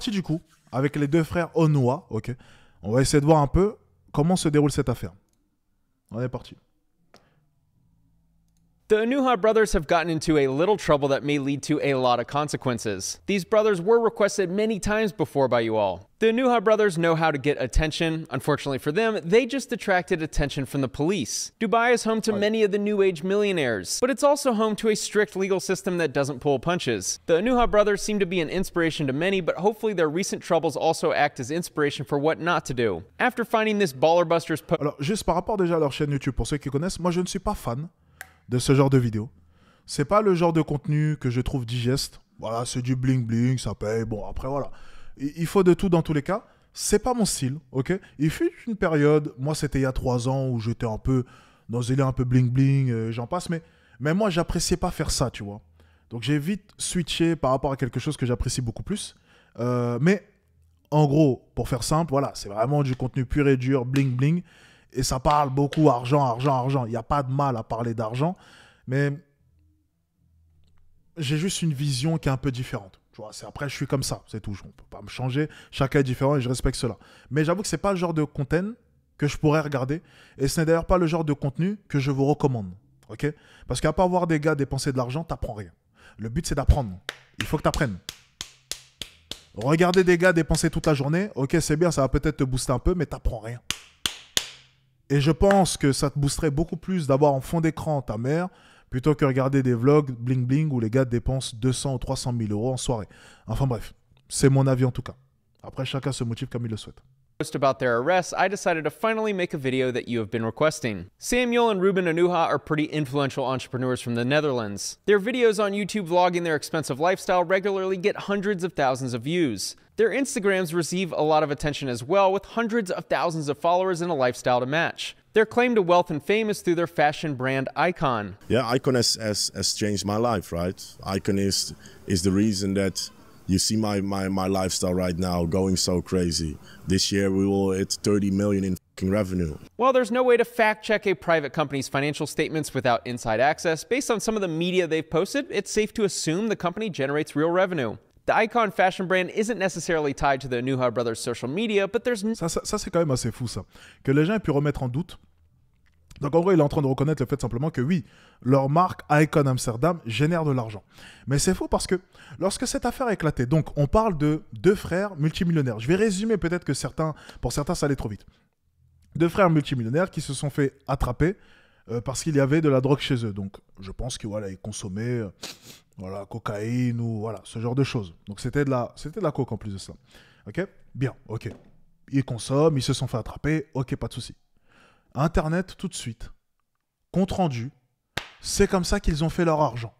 parti du coup avec les deux frères Onoa. Ok. On va essayer de voir un peu comment se déroule cette affaire. On est parti. The Onuha brothers have gotten into a little trouble that may lead to a lot of consequences. These brothers were requested many times before by you all. The Onuha brothers know how to get attention. Unfortunately for them, they just attracted attention from the police. Dubai is home to many of the new age millionaires, but it's also home to a strict legal system that doesn't pull punches. The Onuha brothers seem to be an inspiration to many, but hopefully their recent troubles also act as inspiration for what not to do. After finding this Baller Busters Alors, juste par rapport déjà à leur chaîne YouTube, pour ceux qui connaissent, moi je ne suis pas fan de ce genre de vidéo. C'est pas le genre de contenu que je trouve digeste. Voilà, c'est du bling bling, ça paye. Bon, après voilà. Il faut de tout dans tous les cas. C'est pas mon style, ok. Il fut une période, moi c'était il y a 3 ans où j'étais un peu dans un délire un peu bling bling, j'en passe, mais moi j'appréciais pas faire ça, tu vois. Donc j'ai vite switché par rapport à quelque chose que j'apprécie beaucoup plus. Mais en gros, pour faire simple, voilà, c'est vraiment du contenu pur et dur, bling bling. Et ça parle beaucoup argent, argent, argent. Il n'y a pas de mal à parler d'argent. Mais j'ai juste une vision qui est un peu différente. Tu vois, après, je suis comme ça. C'est tout. On ne peut pas me changer. Chacun est différent et je respecte cela. Mais j'avoue que ce n'est pas le genre de contenu que je pourrais regarder. Et ce n'est d'ailleurs pas le genre de contenu que je vous recommande. Okay, parce qu'à part voir des gars dépenser de l'argent, tu n'apprends rien. Le but, c'est d'apprendre. Il faut que tu apprennes. Regarder des gars dépenser toute la journée, ok, c'est bien, ça va peut-être te booster un peu, mais tu n'apprends rien. Et je pense que ça te boosterait beaucoup plus d'avoir en fond d'écran ta mère plutôt que regarder des vlogs bling bling où les gars dépensent 200 ou 300 000 euros en soirée. Enfin bref, c'est mon avis en tout cas. Après, chacun se motive comme il le souhaite. About their arrests, I decided to finally make a video that you have been requesting. Samuel and Ruben Onuha are pretty influential entrepreneurs from the Netherlands. Their videos on YouTube vlogging their expensive lifestyle regularly get hundreds of thousands of views. Their Instagrams receive a lot of attention as well, with hundreds of thousands of followers and a lifestyle to match. Their claim to wealth and fame is through their fashion brand Icon. Yeah, Icon has changed my life, right? Icon is the reason that you see my lifestyle right now going so crazy. This year we will hit 30 million in revenue. While there's no way to fact check a private company's financial statements without inside access, based on some of the media they've posted, it's safe to assume the company generates real revenue. The Icon fashion brand isn't necessarily tied to the Onuha brothers' social media, but there's... Ça c'est quand même assez fou, ça. Que les gens aient pu remettre en doute. Donc en gros, il est en train de reconnaître le fait simplement que oui, leur marque Icon Amsterdam génère de l'argent. Mais c'est faux parce que lorsque cette affaire a éclaté, donc on parle de 2 frères multimillionnaires. Je vais résumer, peut-être que pour certains ça allait trop vite. 2 frères multimillionnaires qui se sont fait attraper parce qu'il y avait de la drogue chez eux. Donc je pense que voilà, ils consommaient voilà, cocaïne ou voilà, ce genre de choses. Donc c'était de la coke en plus de ça. Ok, bien, ok. Ils consomment, ils se sont fait attraper, ok, pas de souci. Internet tout de suite. Compte rendu. C'est comme ça qu'ils ont fait leur argent.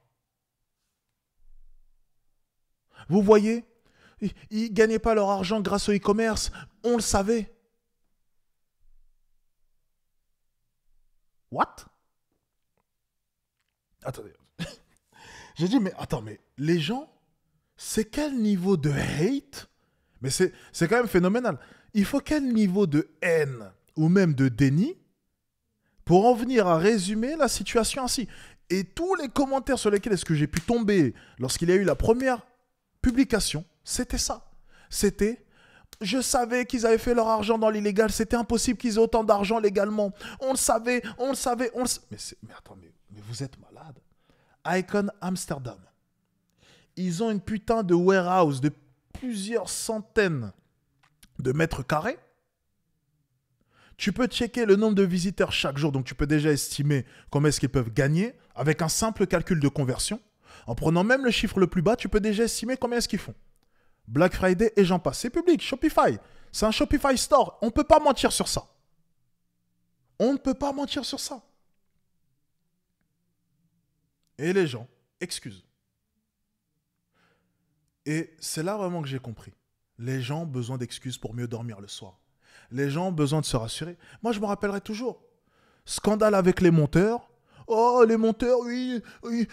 Vous voyez, ils ne gagnaient pas leur argent grâce au e-commerce. On le savait. What? Attendez. J'ai dit, mais attends, mais les gens, c'est quel niveau de hate? Mais c'est quand même phénoménal. Il faut quel niveau de haine ou même de déni pour en venir à résumer la situation ainsi. Et tous les commentaires sur lesquels est-ce que j'ai pu tomber lorsqu'il y a eu la première publication, c'était ça. C'était, je savais qu'ils avaient fait leur argent dans l'illégal, c'était impossible qu'ils aient autant d'argent légalement. On le savait, on le savait, on le savait. Mais attends, mais vous êtes malade. Icon Amsterdam. Ils ont une putain de warehouse de plusieurs centaines de mètres carrés. Tu peux checker le nombre de visiteurs chaque jour, donc tu peux déjà estimer combien est-ce qu'ils peuvent gagner avec un simple calcul de conversion. En prenant même le chiffre le plus bas, tu peux déjà estimer combien est-ce qu'ils font. Black Friday et j'en passe. C'est public, Shopify. C'est un Shopify Store. On ne peut pas mentir sur ça. On ne peut pas mentir sur ça. Et les gens excusent. Et c'est là vraiment que j'ai compris. Les gens ont besoin d'excuses pour mieux dormir le soir. Les gens ont besoin de se rassurer. Moi, je me rappellerai toujours. Scandale avec les monteurs. Oh, les monteurs, oui,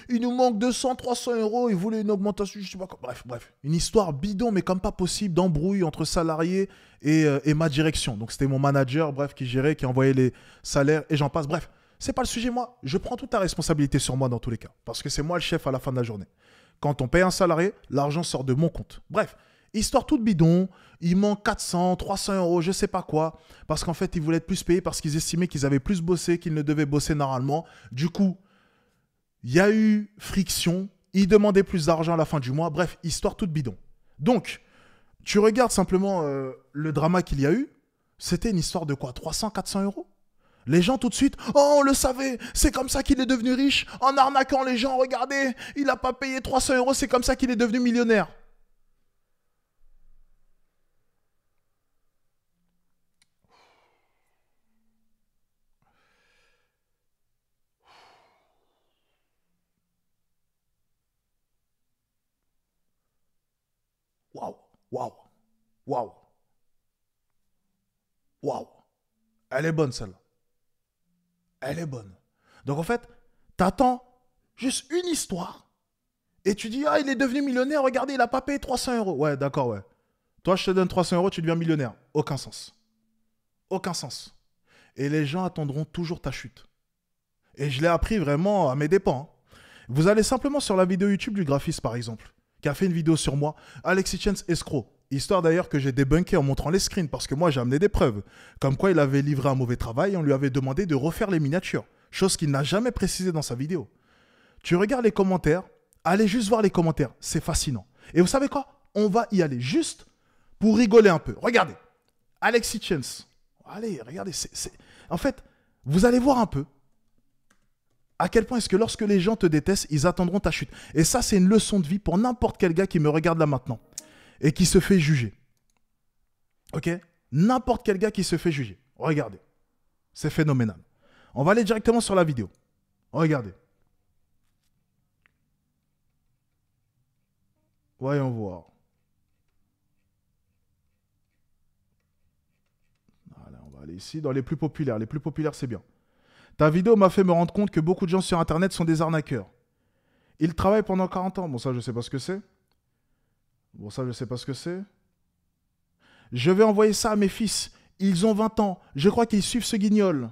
il nous manque 200, 300 euros. Ils voulaient une augmentation, je sais pas quoi. Bref. Une histoire bidon, mais comme pas possible, d'embrouille entre salariés et ma direction. Donc, c'était mon manager, bref, qui gérait, qui envoyait les salaires et j'en passe. Bref, c'est pas le sujet, moi. Je prends toute la responsabilité sur moi dans tous les cas. Parce que c'est moi le chef à la fin de la journée. Quand on paye un salarié, l'argent sort de mon compte. Bref. Histoire toute bidon, il manque 400, 300 euros, je sais pas quoi, parce qu'en fait, ils voulaient être plus payés parce qu'ils estimaient qu'ils avaient plus bossé qu'ils ne devaient bosser normalement. Du coup, il y a eu friction, ils demandaient plus d'argent à la fin du mois, bref, histoire toute bidon. Donc, tu regardes simplement le drama qu'il y a eu, c'était une histoire de quoi? 300, 400 euros? Les gens tout de suite, oh on le savait, c'est comme ça qu'il est devenu riche, en arnaquant les gens, regardez, il n'a pas payé 300 euros, c'est comme ça qu'il est devenu millionnaire. Waouh, waouh, waouh, waouh. Elle est bonne celle-là. Elle est bonne. Donc en fait, t'attends juste une histoire et tu dis, ah, il est devenu millionnaire, regardez, il n'a pas payé 300 euros. Ouais, d'accord, ouais. Toi, je te donne 300 euros, tu deviens millionnaire. Aucun sens. Aucun sens. Et les gens attendront toujours ta chute. Et je l'ai appris vraiment à mes dépens. Hein. Vous allez simplement sur la vidéo YouTube du graphiste, par exemple, qui a fait une vidéo sur moi, Alexis Chance escroc. Histoire d'ailleurs que j'ai débunké en montrant les screens, parce que moi j'ai amené des preuves. Comme quoi il avait livré un mauvais travail et on lui avait demandé de refaire les miniatures. Chose qu'il n'a jamais précisé dans sa vidéo. Tu regardes les commentaires, allez juste voir les commentaires, c'est fascinant. Et vous savez quoi? On va y aller juste pour rigoler un peu. Regardez, Alexis Chance. Allez, regardez, en fait, vous allez voir un peu à quel point est-ce que lorsque les gens te détestent, ils attendront ta chute. Et ça, c'est une leçon de vie pour n'importe quel gars qui me regarde là maintenant et qui se fait juger. Ok? N'importe quel gars qui se fait juger. Regardez. C'est phénoménal. On va aller directement sur la vidéo. Regardez. Voyons voir. Voilà, on va aller ici dans les plus populaires. Les plus populaires, c'est bien. Ta vidéo m'a fait me rendre compte que beaucoup de gens sur Internet sont des arnaqueurs. Ils travaillent pendant 40 ans. Bon, ça, je ne sais pas ce que c'est. Bon, ça, je ne sais pas ce que c'est. Je vais envoyer ça à mes fils. Ils ont 20 ans. Je crois qu'ils suivent ce guignol.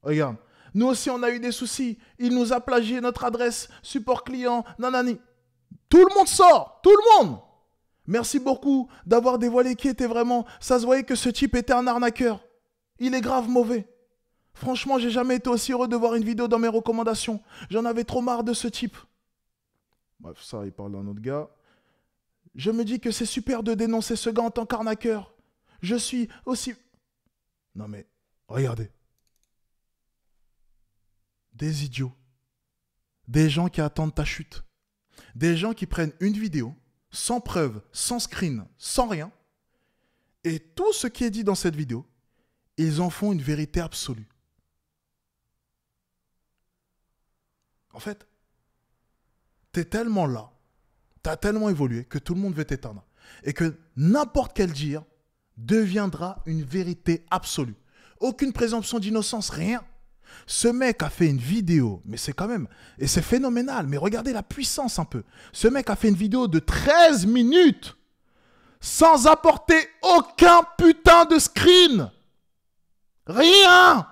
Regarde. Nous aussi, on a eu des soucis. Il nous a plagié notre adresse. Support client. Nanani. Tout le monde sort. Tout le monde. Merci beaucoup d'avoir dévoilé qui était vraiment. Ça se voyait que ce type était un arnaqueur. Il est grave mauvais. Franchement, j'ai jamais été aussi heureux de voir une vidéo dans mes recommandations. J'en avais trop marre de ce type. Bref, ça, il parle d'un autre gars. Je me dis que c'est super de dénoncer ce gars en tant qu'arnaqueur. Je suis aussi... Non mais, regardez. Des idiots. Des gens qui attendent ta chute. Des gens qui prennent une vidéo, sans preuve, sans screen, sans rien. Et tout ce qui est dit dans cette vidéo, ils en font une vérité absolue. En fait, t'es tellement là, t'as tellement évolué que tout le monde veut t'éteindre. Et que n'importe quel dire deviendra une vérité absolue. Aucune présomption d'innocence, rien. Ce mec a fait une vidéo, mais c'est quand même... Et c'est phénoménal, mais regardez la puissance un peu. Ce mec a fait une vidéo de 13 minutes sans apporter aucun putain de screen. Rien.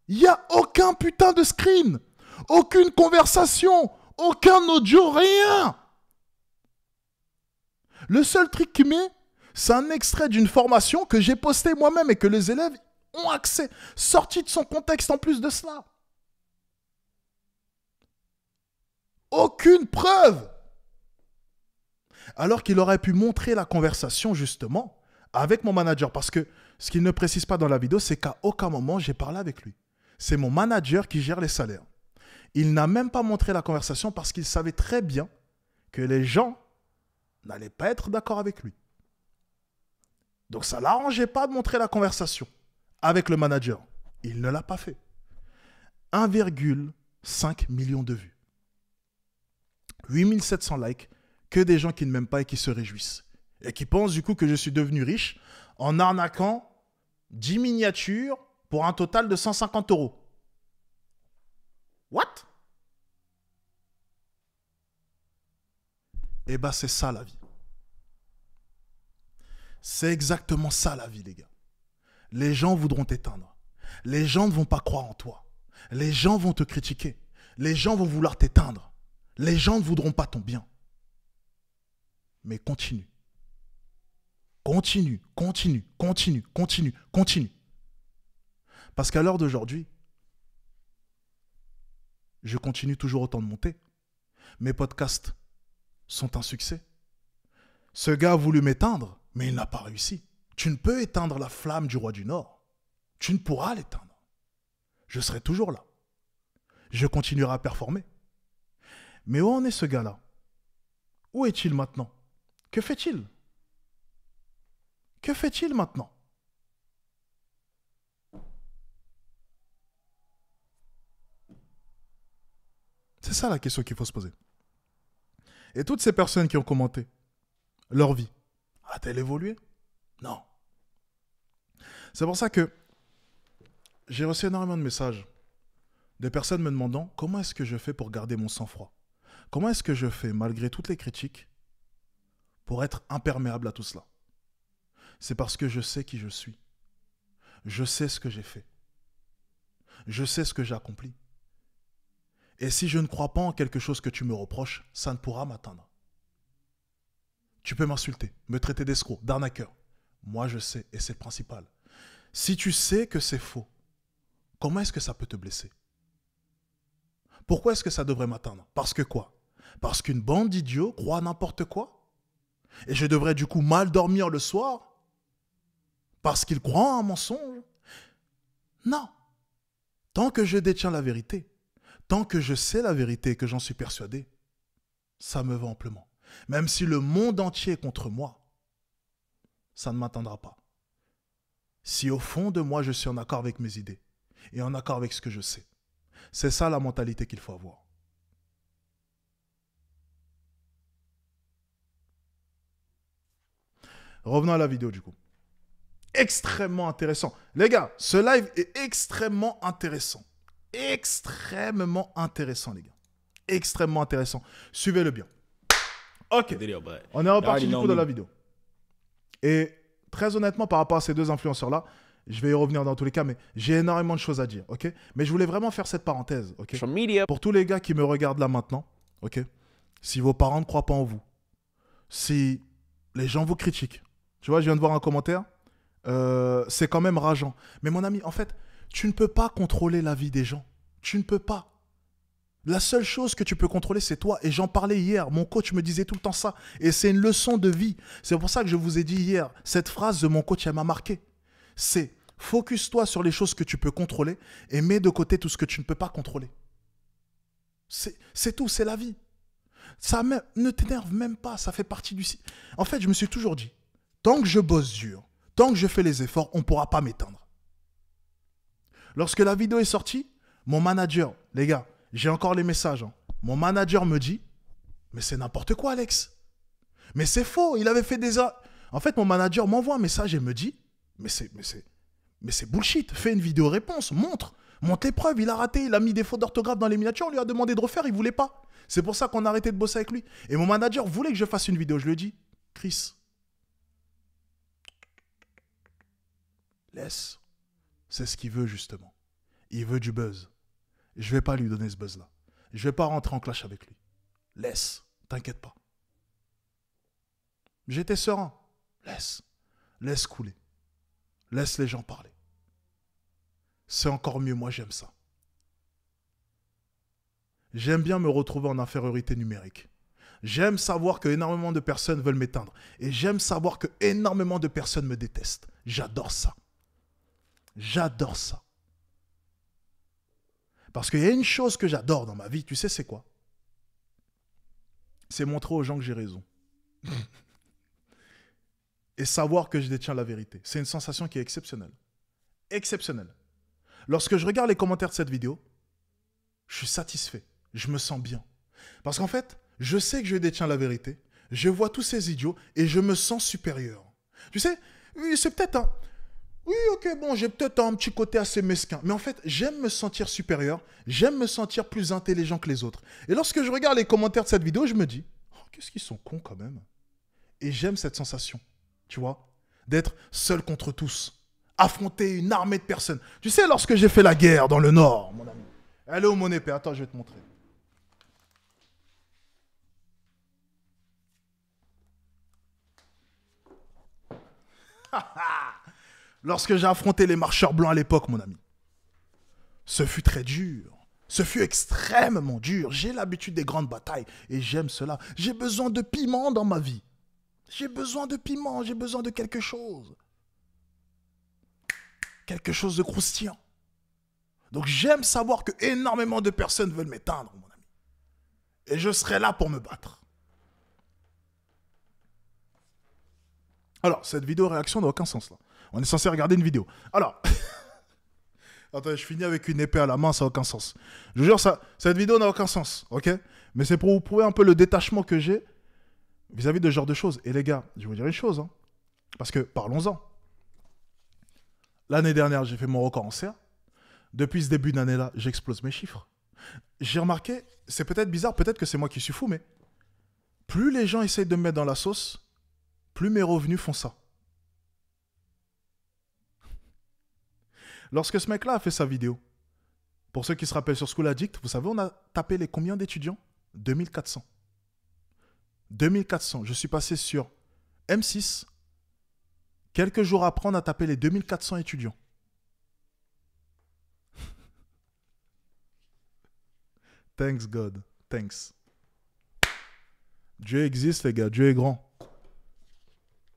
Il n'y a aucun putain de screen. Aucune conversation. Aucun audio. Rien. Le seul truc qu'il met, c'est un extrait d'une formation que j'ai postée moi-même et que les élèves ont accès. Sorti de son contexte en plus de cela. Aucune preuve. Alors qu'il aurait pu montrer la conversation justement avec mon manager. Parce que ce qu'il ne précise pas dans la vidéo, c'est qu'à aucun moment j'ai parlé avec lui. C'est mon manager qui gère les salaires. Il n'a même pas montré la conversation parce qu'il savait très bien que les gens n'allaient pas être d'accord avec lui. Donc ça ne l'arrangeait pas de montrer la conversation avec le manager. Il ne l'a pas fait. 1,5 million de vues. 8700 likes. Que des gens qui ne m'aiment pas et qui se réjouissent. Et qui pensent du coup que je suis devenu riche en arnaquant 10 miniatures pour un total de 150 €. What? Eh bien, c'est ça la vie. C'est exactement ça la vie, les gars. Les gens voudront t'éteindre. Les gens ne vont pas croire en toi. Les gens vont te critiquer. Les gens vont vouloir t'éteindre. Les gens ne voudront pas ton bien. mais continue. Continue, continue, continue, continue, continue. Parce qu'à l'heure d'aujourd'hui, je continue toujours autant de monter. Mes podcasts sont un succès. Ce gars a voulu m'éteindre, mais il n'a pas réussi. Tu ne peux éteindre la flamme du roi du Nord. Tu ne pourras l'éteindre. Je serai toujours là. Je continuerai à performer. Mais où en est ce gars-là? Où est-il maintenant? Que fait-il? Que fait-il maintenant? C'est ça la question qu'il faut se poser. Et toutes ces personnes qui ont commenté, leur vie, a-t-elle évolué? Non. C'est pour ça que j'ai reçu énormément de messages de personnes me demandant comment est-ce que je fais pour garder mon sang-froid? Comment est-ce que je fais, malgré toutes les critiques, pour être imperméable à tout cela? C'est parce que je sais qui je suis. Je sais ce que j'ai fait. Je sais ce que j'ai accompli. Et si je ne crois pas en quelque chose que tu me reproches, ça ne pourra m'atteindre. Tu peux m'insulter, me traiter d'escroc, d'arnaqueur. Moi, je sais, et c'est le principal. Si tu sais que c'est faux, comment est-ce que ça peut te blesser? Pourquoi est-ce que ça devrait m'atteindre? Parce que quoi? Parce qu'une bande d'idiots croit n'importe quoi? Et je devrais du coup mal dormir le soir? Parce qu'ils croient en un mensonge? Non. Tant que je détiens la vérité, tant que je sais la vérité et que j'en suis persuadé, ça me va amplement. Même si le monde entier est contre moi, ça ne m'atteindra pas. Si au fond de moi, je suis en accord avec mes idées et en accord avec ce que je sais. C'est ça la mentalité qu'il faut avoir. Revenons à la vidéo du coup. Extrêmement intéressant. Les gars, ce live est extrêmement intéressant. Extrêmement intéressant, les gars. Extrêmement intéressant. Suivez-le bien. Ok. On est reparti du coup dans la vidéo. Et très honnêtement, par rapport à ces deux influenceurs-là, je vais y revenir dans tous les cas, mais j'ai énormément de choses à dire, ok? Mais je voulais vraiment faire cette parenthèse, ok? Pour tous les gars qui me regardent là maintenant, ok? Si vos parents ne croient pas en vous, si les gens vous critiquent, tu vois, je viens de voir un commentaire, c'est quand même rageant. Mais mon ami, en fait, tu ne peux pas contrôler la vie des gens. Tu ne peux pas. La seule chose que tu peux contrôler, c'est toi. Et j'en parlais hier. Mon coach me disait tout le temps ça. Et c'est une leçon de vie. C'est pour ça que je vous ai dit hier, cette phrase de mon coach, elle m'a marqué. C'est focus-toi sur les choses que tu peux contrôler et mets de côté tout ce que tu ne peux pas contrôler. C'est tout, c'est la vie. Ça ne t'énerve même pas, ça fait partie du... En fait, je me suis toujours dit, tant que je bosse dur, tant que je fais les efforts, on ne pourra pas m'éteindre. Lorsque la vidéo est sortie, mon manager, les gars, j'ai encore les messages. Hein. Mon manager me dit, mais c'est n'importe quoi, Alex. Mais c'est faux, il avait fait des... En fait, mon manager m'envoie un message et me dit, mais c'est bullshit, fais une vidéo réponse, montre les preuves, il a raté, il a mis des fautes d'orthographe dans les miniatures, on lui a demandé de refaire, il voulait pas. C'est pour ça qu'on a arrêté de bosser avec lui. Et mon manager voulait que je fasse une vidéo, je lui ai dit, Chris, laisse, c'est ce qu'il veut justement. Il veut du buzz. Je vais pas lui donner ce buzz-là. Je vais pas rentrer en clash avec lui. Laisse, t'inquiète pas. J'étais serein. Laisse couler. Laisse les gens parler. C'est encore mieux, moi j'aime ça. J'aime bien me retrouver en infériorité numérique. J'aime savoir que énormément de personnes veulent m'éteindre. Et j'aime savoir que énormément de personnes me détestent. J'adore ça. J'adore ça. Parce qu'il y a une chose que j'adore dans ma vie, tu sais c'est quoi? C'est montrer aux gens que j'ai raison. Et savoir que je détiens la vérité. C'est une sensation qui est exceptionnelle. Exceptionnelle. Lorsque je regarde les commentaires de cette vidéo, je suis satisfait. Je me sens bien. Parce qu'en fait, je sais que je détiens la vérité. Je vois tous ces idiots et je me sens supérieur. Tu sais, c'est peut-être un... Oui, ok, bon, j'ai peut-être un petit côté assez mesquin. Mais en fait, j'aime me sentir supérieur. J'aime me sentir plus intelligent que les autres. Et lorsque je regarde les commentaires de cette vidéo, je me dis, oh, qu'est-ce qu'ils sont cons quand même. Et j'aime cette sensation, tu vois, d'être seul contre tous. Affronter une armée de personnes. Tu sais, lorsque j'ai fait la guerre dans le Nord, mon ami. Elle est où mon épée? Attends, je vais te montrer. Lorsque j'ai affronté les marcheurs blancs à l'époque, mon ami, ce fut très dur. Ce fut extrêmement dur. J'ai l'habitude des grandes batailles et j'aime cela. J'ai besoin de piment dans ma vie. J'ai besoin de piment, j'ai besoin de quelque chose. Quelque chose de croustillant. Donc j'aime savoir que énormément de personnes veulent m'éteindre, mon ami. Et je serai là pour me battre. Alors, cette vidéo réaction n'a aucun sens là. On est censé regarder une vidéo. Alors, attends, je finis avec une épée à la main, ça n'a aucun sens. Je vous jure, cette vidéo n'a aucun sens, ok? Mais c'est pour vous prouver un peu le détachement que j'ai vis-à-vis de ce genre de choses. Et les gars, je vais vous dire une chose, hein, parce que parlons-en. L'année dernière, j'ai fait mon record en CA. Depuis ce début d'année-là, j'explose mes chiffres. J'ai remarqué, c'est peut-être bizarre, peut-être que c'est moi qui suis fou, mais plus les gens essayent de me mettre dans la sauce, plus mes revenus font ça. Lorsque ce mec-là a fait sa vidéo, pour ceux qui se rappellent sur School Addict, vous savez, on a tapé les combien d'étudiants? 2400. 2400. Je suis passé sur M6. Quelques jours après, on a tapé les 2400 étudiants. Thanks God. Thanks. Dieu existe, les gars. Dieu est grand.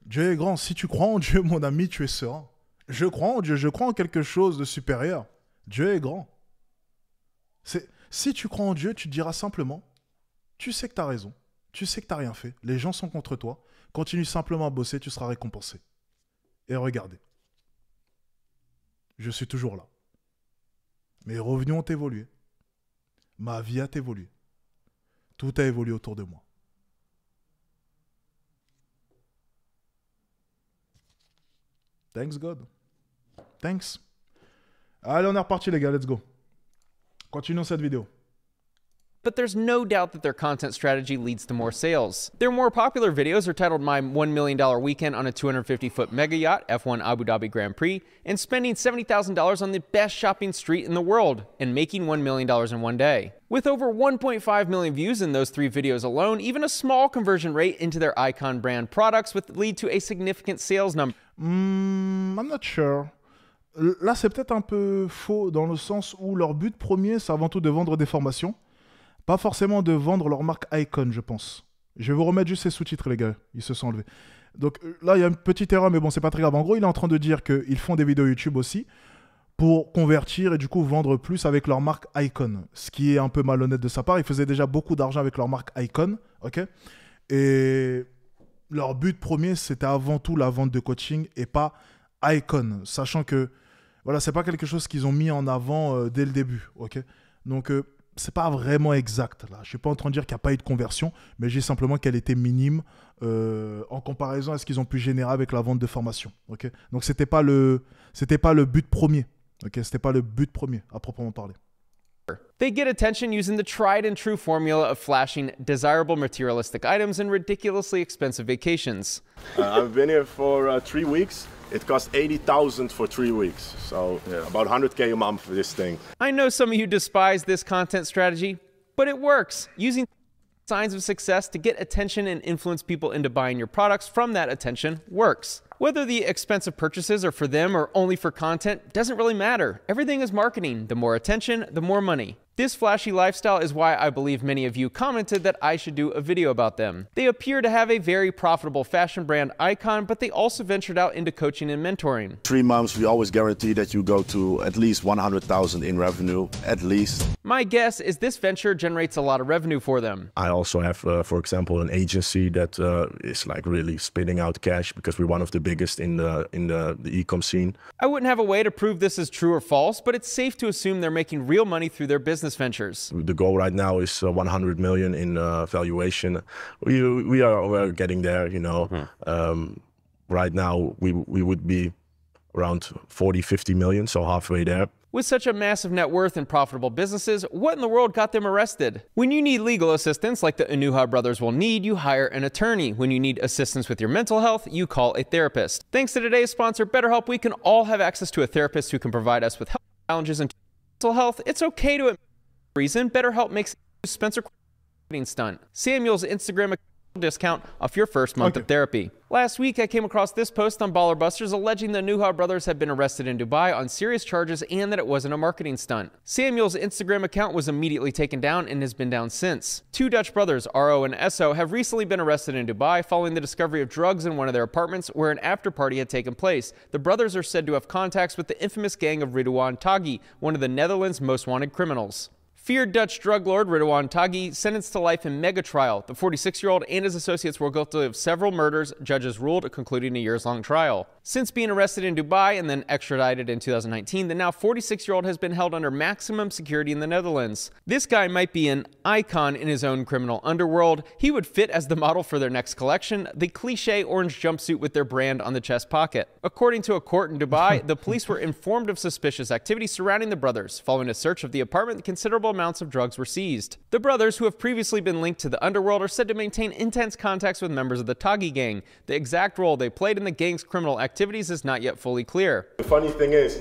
Dieu est grand. Si tu crois en Dieu, mon ami, tu es serein. Je crois en Dieu. Je crois en quelque chose de supérieur. Dieu est grand. Si tu crois en Dieu, tu te diras simplement, tu sais que tu as raison. Tu sais que tu n'as rien fait. Les gens sont contre toi. Continue simplement à bosser, tu seras récompensé. Et regardez. Je suis toujours là. Mes revenus ont évolué. Ma vie a évolué. Tout a évolué autour de moi. Thanks God. Thanks. Allez, on est reparti les gars, let's go. Continuons cette vidéo. But there's no doubt that their content strategy leads to more sales. Their more popular videos are titled My $1 Million Weekend on a 250-foot mega yacht, F1 Abu Dhabi Grand Prix, and spending $70,000 on the best shopping street in the world, and making $1 million in one day. With over 1.5 million views in those 3 videos alone, even a small conversion rate into their Icon brand products would lead to a significant sales number. I'm not sure. Là, c'est peut-être un peu faux dans le sens où leur but premier, c'est avant tout de vendre des formations. Pas forcément de vendre leur marque Icon, je pense. Je vais vous remettre juste ces sous-titres, les gars. Ils se sont enlevés. Donc là, il y a une petite erreur, mais bon, c'est pas très grave. En gros, il est en train de dire qu'ils font des vidéos YouTube aussi pour convertir et du coup vendre plus avec leur marque Icon. Ce qui est un peu malhonnête de sa part. Ils faisaient déjà beaucoup d'argent avec leur marque Icon. Ok. Et leur but premier, c'était avant tout la vente de coaching et pas Icon. Sachant que, voilà, c'est pas quelque chose qu'ils ont mis en avant dès le début. Ok. Donc, c'est pas vraiment exact là. Je suis pas en train de dire qu'il n'y a pas eu de conversion, mais j'ai simplement qu'elle était minime en comparaison à ce qu'ils ont pu générer avec la vente de formation. Ok. Donc c'était pas le but premier. Ok. C'était pas le but premier à proprement parler. They get attention using the tried and true formula of flashing desirable materialistic items and ridiculously expensive vacations. I've been here for 3 weeks. It cost 80,000 for 3 weeks, so about 100K a month for this thing. I know some of you despise this content strategy, but it works. Using signs of success to get attention and influence people into buying your products from that attention works. Whether the expensive purchases are for them or only for content doesn't really matter. Everything is marketing. The more attention, the more money. This flashy lifestyle is why I believe many of you commented that I should do a video about them. They appear to have a very profitable fashion brand Icon, but they also ventured out into coaching and mentoring. 3 months, we always guarantee that you go to at least 100,000 in revenue, at least. My guess is this venture generates a lot of revenue for them. I also have, for example, an agency that is like really spitting out cash because we're one of the biggest in the e-com scene. I wouldn't have a way to prove this is true or false, but it's safe to assume they're making real money through their business ventures. The goal right now is 100 million in valuation. We're getting there, you know. Right now we would be around 40-50 million, so halfway there. With such a massive net worth and profitable businesses, what in the world got them arrested? When you need legal assistance like the Anuha brothers will need, you hire an attorney. When you need assistance with your mental health, you call a therapist. Thanks to today's sponsor, BetterHelp, we can all have access to a therapist who can provide us with health challenges and mental health. It's okay to admit reason. BetterHelp makes Spencer stunt. Samuel's Instagram account discount off your first month of therapy. Last week, I came across this post on Baller Busters alleging the Nuha brothers had been arrested in Dubai on serious charges and that it wasn't a marketing stunt. Samuel's Instagram account was immediately taken down and has been down since. Two Dutch brothers, Aro and Esso, have recently been arrested in Dubai following the discovery of drugs in one of their apartments where an after-party had taken place. The brothers are said to have contacts with the infamous gang of Ridwan Taghi, one of the Netherlands' most wanted criminals. Feared Dutch drug lord Ridwan Taghi sentenced to life in mega trial. The 46-year-old and his associates were guilty of several murders, judges ruled, concluding a years-long trial. Since being arrested in Dubai and then extradited in 2019, the now 46-year-old has been held under maximum security in the Netherlands. This guy might be an icon in his own criminal underworld. He would fit as the model for their next collection, the cliché orange jumpsuit with their brand on the chest pocket. According to a court in Dubai, the police were informed of suspicious activity surrounding the brothers. Following a search of the apartment, considerable amounts of drugs were seized. The brothers, who have previously been linked to the underworld, are said to maintain intense contacts with members of the Taghi gang. The exact role they played in the gang's criminal activities is not yet fully clear. The funny thing is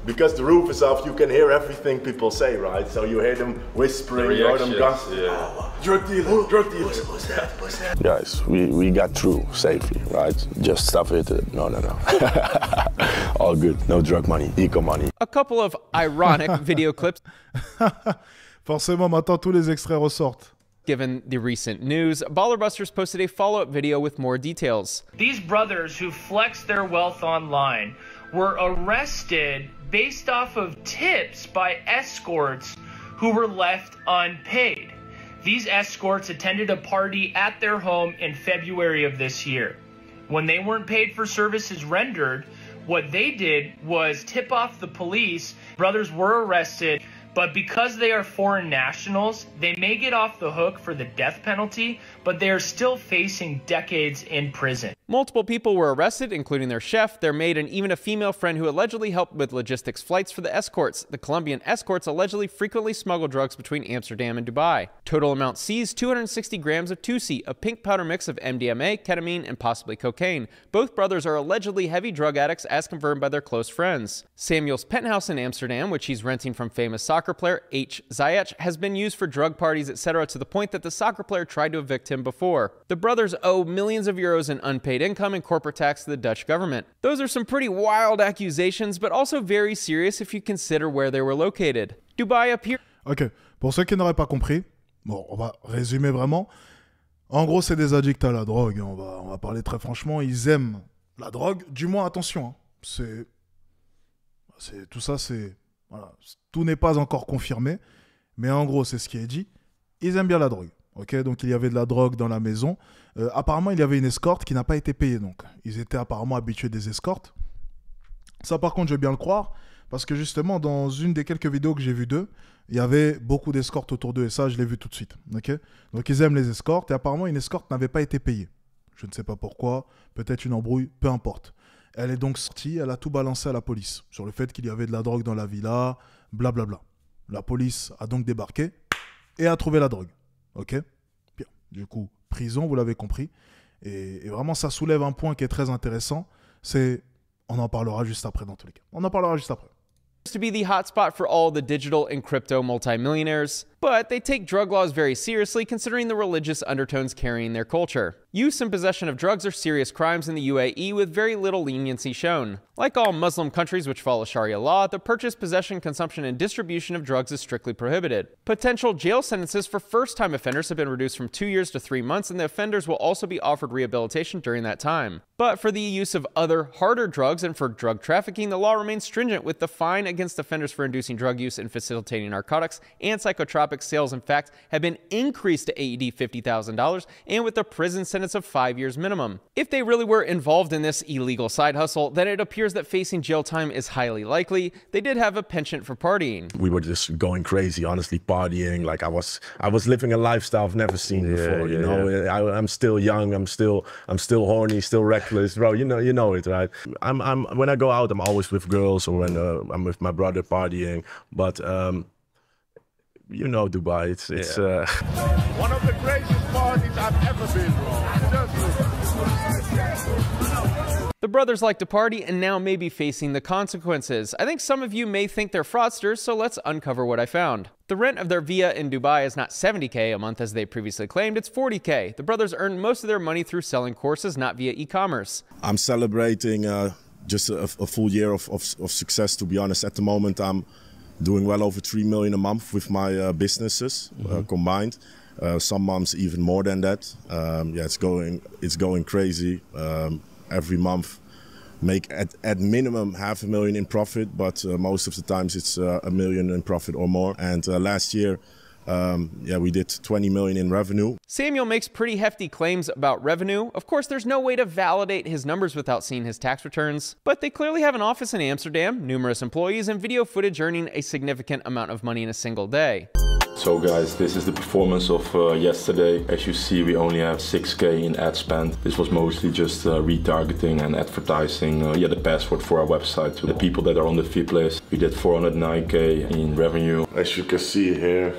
because the roof is off, you can hear everything people say, right? So you hear them whispering, you hear them gossiping. Yeah. Drug dealer, drug dealer. What's that? Guys, we got through safely, right? Just stuff it. No. All good. No drug money, eco money. A couple of ironic video clips. Forcément, maintenant tous les extraits ressortent. Given the recent news, Baller Busters posted a follow-up video with more details. These brothers who flexed their wealth online were arrested based off of tips by escorts who were left unpaid. These escorts attended a party at their home in February of this year. When they weren't paid for services rendered, what they did was tip off the police. Brothers were arrested, but because they are foreign nationals, they may get off the hook for the death penalty, but they are still facing decades in prison. Multiple people were arrested, including their chef, their maid, and even a female friend who allegedly helped with logistics flights for the escorts. The Colombian escorts allegedly frequently smuggle drugs between Amsterdam and Dubai. Total amount seized, 260 grams of Tusi, a pink powder mix of MDMA, ketamine, and possibly cocaine. Both brothers are allegedly heavy drug addicts, as confirmed by their close friends. Samuel's penthouse in Amsterdam, which he's renting from famous soccer player H. Ziyech, has been used for drug parties, etc., to the point that the soccer player tried to evict him before. The brothers owe millions of euros in unpaid income and corporate tax to the Dutch government. Those are some pretty wild accusations, but also very serious if you consider where they were located. Dubai appears... Ok, pour ceux qui n'auraient pas compris, bon, on va résumer vraiment. En gros, c'est des addicts à la drogue. On va parler très franchement. Ils aiment la drogue. Du moins, attention. Hein, tout ça, c'est... Voilà, tout n'est pas encore confirmé. Mais en gros, c'est ce qui est dit. Ils aiment bien la drogue. Okay, donc il y avait de la drogue dans la maison. Apparemment, il y avait une escorte qui n'a pas été payée. Donc, ils étaient apparemment habitués des escortes. Ça, par contre, je veux bien le croire. Parce que justement, dans une des quelques vidéos que j'ai vues d'eux, il y avait beaucoup d'escortes autour d'eux. Et ça, je l'ai vu tout de suite. Okay, donc, ils aiment les escortes. Et apparemment, une escorte n'avait pas été payée. Je ne sais pas pourquoi. Peut-être une embrouille. Peu importe. Elle est donc sortie. Elle a tout balancé à la police. Sur le fait qu'il y avait de la drogue dans la villa. Blablabla. La police a donc débarqué et a trouvé la drogue. Ok, bien. Du coup, prison, vous l'avez compris. Et vraiment, ça soulève un point qui est très intéressant. C'est, on en parlera juste après dans tous les cas. On en parlera juste après. To be the hotspot for all the digital and crypto multimillionaires, but they take drug laws very seriously considering the religious undertones carrying their culture. Use and possession of drugs are serious crimes in the UAE with very little leniency shown. Like all Muslim countries which follow Sharia law, the purchase, possession, consumption, and distribution of drugs is strictly prohibited. Potential jail sentences for first-time offenders have been reduced from 2 years to 3 months, and the offenders will also be offered rehabilitation during that time. But for the use of other, harder drugs and for drug trafficking, the law remains stringent, with the fine against offenders for inducing drug use and facilitating narcotics and psychotropic sales, in fact, have been increased to AED $50,000, and with a prison sentence of 5 years minimum. If they really were involved in this illegal side hustle, then it appears that facing jail time is highly likely. They did have a penchant for partying. We were just going crazy, honestly, partying. Like I was living a lifestyle I've never seen before. You know, I'm still young. I'm still horny, still reckless, bro. You know it, right? When I go out, I'm always with girls, or when I'm with my brother partying. But you know, Dubai, it's one of the greatest parties I've ever been, bro. The brothers like to party and now may be facing the consequences. I think some of you may think they're fraudsters, so let's uncover what I found. The rent of their villa in Dubai is not $70K a month as they previously claimed, it's $40K. The brothers earn most of their money through selling courses, not via e-commerce. I'm celebrating just a full year of success, to be honest. At the moment, I'm doing well over 3 million a month with my businesses combined. Some months even more than that. Yeah, it's going crazy. Every month make at minimum $500,000 in profit, but most of the times it's $1 million in profit or more. And last year, yeah, we did 20 million in revenue. Samuel makes pretty hefty claims about revenue. Of course, there's no way to validate his numbers without seeing his tax returns, but they clearly have an office in Amsterdam, numerous employees, and video footage earning a significant amount of money in a single day. So guys, this is the performance of yesterday. As you see, we only have 6K in ad spend. This was mostly just retargeting and advertising the password for our website to the people that are on the VIP list. We did 409K in revenue. As you can see here,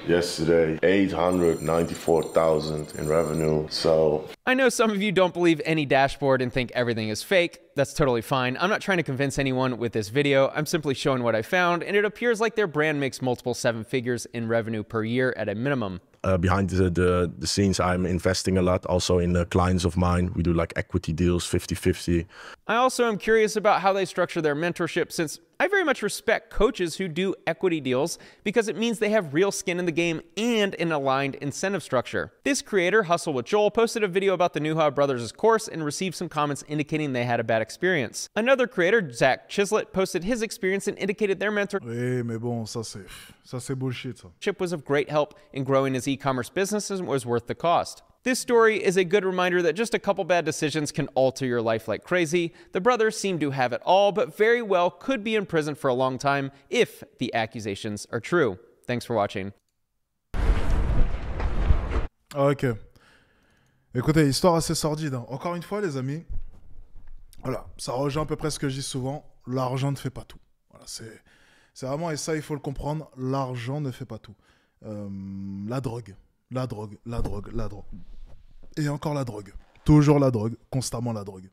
yesterday, 894,000 in revenue, so... I know some of you don't believe any dashboard and think everything is fake. That's totally fine. I'm not trying to convince anyone with this video. I'm simply showing what I found, and it appears like their brand makes multiple 7 figures in revenue per year at a minimum. Behind the scenes, I'm investing a lot also in clients of mine. We do like equity deals, 50-50. I also am curious about how they structure their mentorship, since I very much respect coaches who do equity deals because it means they have real skin in the game and an aligned incentive structure. This creator, Hustle with Joel, posted a video about the Nuha Brothers' course and received some comments indicating they had a bad experience. Another creator, Zach Chislett, posted his experience and indicated their mentorship Oui, mais bon, ça c'est bullshit, ça. was of great help in growing his e-commerce business and was worth the cost. This story is a good reminder that just a couple bad decisions can alter your life like crazy. The brothers seem to have it all, but very well could be in prison for a long time if the accusations are true. Thanks for watching. Ok. Écoutez, histoire assez sordide, hein. Encore une fois, les amis, voilà, ça rejoint à peu près ce que je dis souvent, l'argent ne fait pas tout. Voilà, c'est vraiment, et ça, il faut le comprendre, l'argent ne fait pas tout. La drogue. Et encore la drogue. Toujours la drogue, constamment la drogue.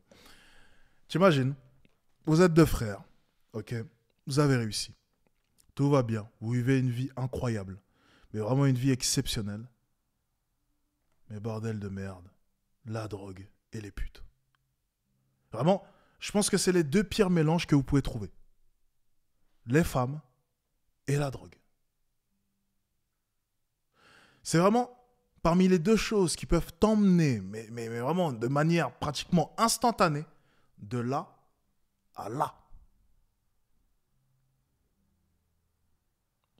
T'imagines, vous êtes 2 frères, ok? Vous avez réussi. Tout va bien. Vous vivez une vie incroyable. Mais vraiment une vie exceptionnelle. Mais bordel de merde. La drogue et les putes. Vraiment, je pense que c'est les 2 pires mélanges que vous pouvez trouver. Les femmes et la drogue. C'est vraiment parmi les 2 choses qui peuvent t'emmener, mais vraiment de manière pratiquement instantanée, de là à là.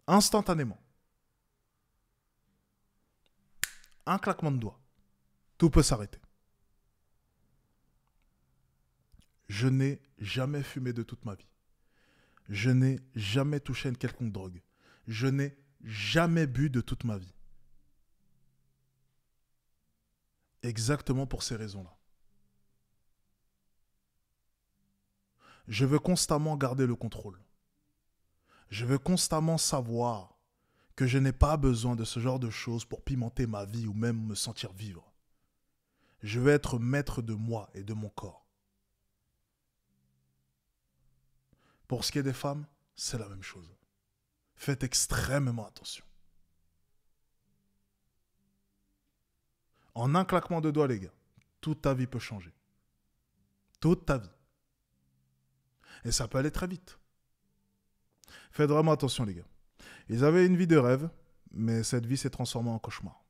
Instantanément. Un claquement de doigts. Tout peut s'arrêter. Je n'ai jamais fumé de toute ma vie. Je n'ai jamais touché une quelconque drogue. Je n'ai jamais bu de toute ma vie. Exactement pour ces raisons-là. Je veux constamment garder le contrôle. Je veux constamment savoir que je n'ai pas besoin de ce genre de choses pour pimenter ma vie ou même me sentir vivre. Je veux être maître de moi et de mon corps. Pour ce qui est des femmes, c'est la même chose. Faites extrêmement attention. En un claquement de doigts, les gars, toute ta vie peut changer. Toute ta vie. Et ça peut aller très vite. Faites vraiment attention, les gars. Ils avaient une vie de rêve, mais cette vie s'est transformée en cauchemar.